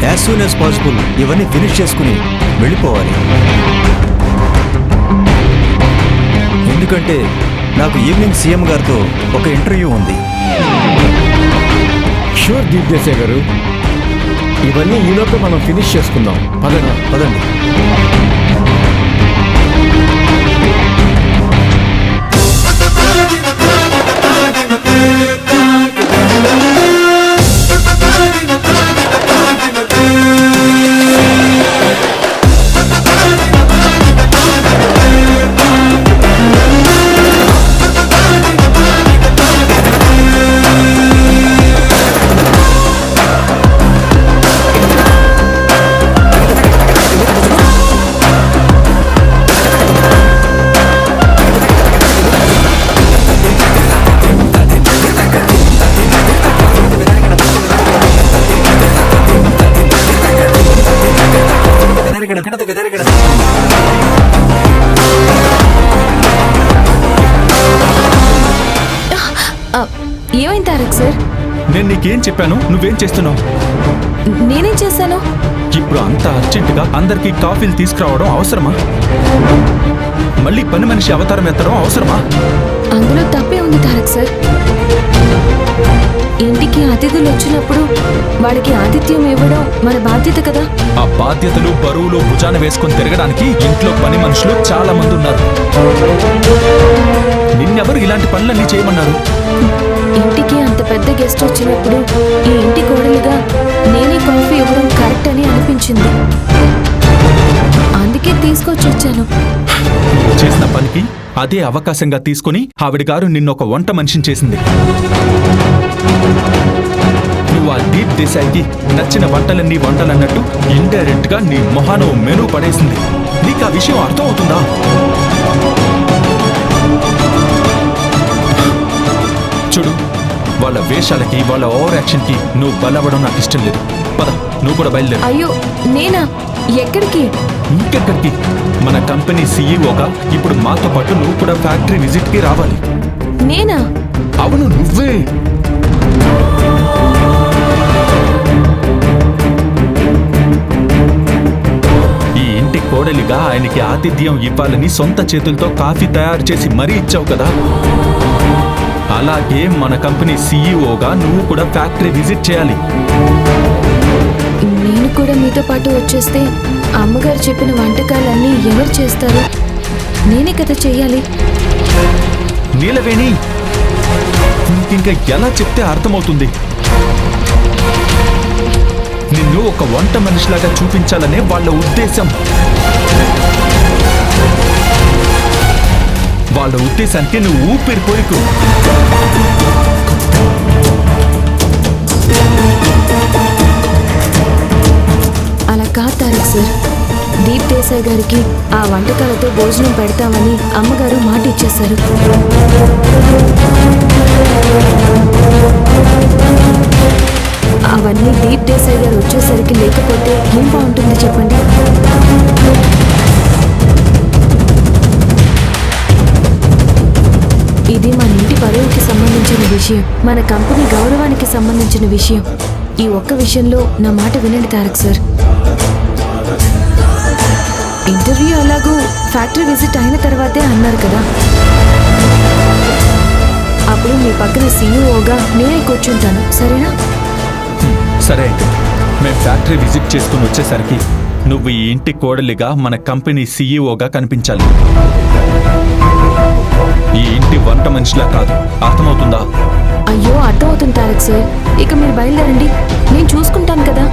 As soon as possible ఇవన్నీ finish చేసుకుని వెళ్ళిపోవాలి. ఎందుకంటే నాకు ఈవినింగ్ సీఎం గారితో ఒక ఇంటర్వ్యూ ఉంది. షూర్ దీప్ దేశాయ్ గారు, ఇవన్నీ ఈలోపే మనం ఫినిష్ చేసుకుందాం. పదండి. ఏమైంది తారక్ సార్? నేను నీకేం చెప్పాను, నువ్వేం చేస్తున్నావు? నేనేం చేశాను? ఇప్పుడు అంత అర్జెంటుగా అందరికీ కాఫీలు తీసుకురావడం అవసరమా? మళ్ళీ పని మనిషి అవతారం ఎత్తడం అవసరమా? అందులో తప్పే ఉంది తారక్ సార్. ఇంటికి అతిథులు వచ్చినప్పుడు వాడికి ఆతిథ్యం ఇవ్వడం మన బాధ్యత కదా. ఆ బాధ్యతలు బరువులు భుజాన వేసుకొని తిరగడానికి ఇంట్లో పని మనుషులు చాలా మంది ఉన్నారు. నిన్నెవరు ఇలాంటి పనులన్నీ చేయమన్నారు? ఇంటికి అంత పెద్ద గెస్ట్ వచ్చినప్పుడు ఈ ఇంటి కోడలుగా నేనే కాఫీ ఇవ్వడం కరెక్ట్ అని అనిపించింది. అందుకే తీసుకొచ్చి వచ్చాను. నువ్వు చేసిన పనికి అదే అవకాశంగా తీసుకుని ఆవిడ గారు నిన్నొక వంట మనిషిని చేసింది. నువ్వు ఆ దీప్ దేశాయికి నచ్చిన వంటలన్నీ వంటలన్నట్టు ఇండైరెక్ట్ గా నీ మొహాను మెనూ పడేసింది. నీకు ఆ విషయం అర్థం అవుతుందా? చూడు, వాళ్ళ వేషాలకి వాళ్ళ ఓవర్ యాక్షన్ కి నువ్వు బలవడం నాకు ఇష్టం లేదు. పద, నువ్వు కూడా బయలుదేరు. అయ్యో నేనా? ఎక్కడికి? ఇంకెక్కడికి? మన కంపెనీ సీఈఓగా ఇప్పుడు మాతో పాటు నువ్వు కూడా ఫ్యాక్టరీ విజిట్ కి రావాలి. నేనా? అవును, నువ్వే. ఈ ఇంటి కోడలిగా ఆయనకి ఆతిథ్యం ఇవ్వాలని సొంత చేతులతో కాఫీ తయారు చేసి మరీ ఇచ్చావు కదా. అలాగే మన కంపెనీ సీఈఓగా నువ్వు కూడా ఫ్యాక్టరీ విజిట్ చేయాలి. నేను కూడా మీతో పాటు వచ్చేస్తే అమ్మగారు చెప్పిన వంటకాలన్నీ ఎవరు చేస్తారు? నేనే కదా చెయ్యాలి. నీలవేణి, ఇంకింకా ఎలా చెప్తే అర్థమవుతుంది? నిన్ను ఒక వంట మనిషిలాగా చూపించాలనే వాళ్ళ ఉద్దేశం. వాళ్ళ ఉద్దేశానికి నువ్వు ఊపిరి పోయికు. అలా కాదు తారక్ సార్. దీప్ దేశాయ్ గారికి ఆ వంటకాలతో భోజనం పెడతామని అమ్మగారు మాట ఇచ్చేశారు. అవన్నీ దీప్ దేశాయ్ గారు వచ్చేసరికి లేకపోతే ఏం బాగుంటుంది చెప్పండి? ఇది మన ఇంటి పరువుకి సంబంధించిన విషయం, మన కంపెనీ గౌరవానికి సంబంధించిన విషయం. ఈ ఒక్క విషయంలో నా మాట వినండి తారక్ సార్. ఇంటర్వ్యూ అలాగూ ఫ్యాక్టరీ విజిట్ అయిన తర్వాతే అన్నారు కదా. అప్పుడు మీ పక్కన సీఈఓగా నేనే కూర్చుంటాను, సరేనా? సరే, అయితే మేము ఫ్యాక్టరీ విజిట్ చేసుకుని వచ్చేసరికి నువ్వు ఈ ఇంటి కోడలిగా మన కంపెనీ సీఈఓగా కనిపించాలి. ఈ ఇంటి వంట మనిషిలా కాదు. అర్థమవుతుందా? అయ్యో అర్థమవుతుంది తారక్ సార్. ఇక మీరు బయలుదేరండి, నేను చూసుకుంటాను కదా.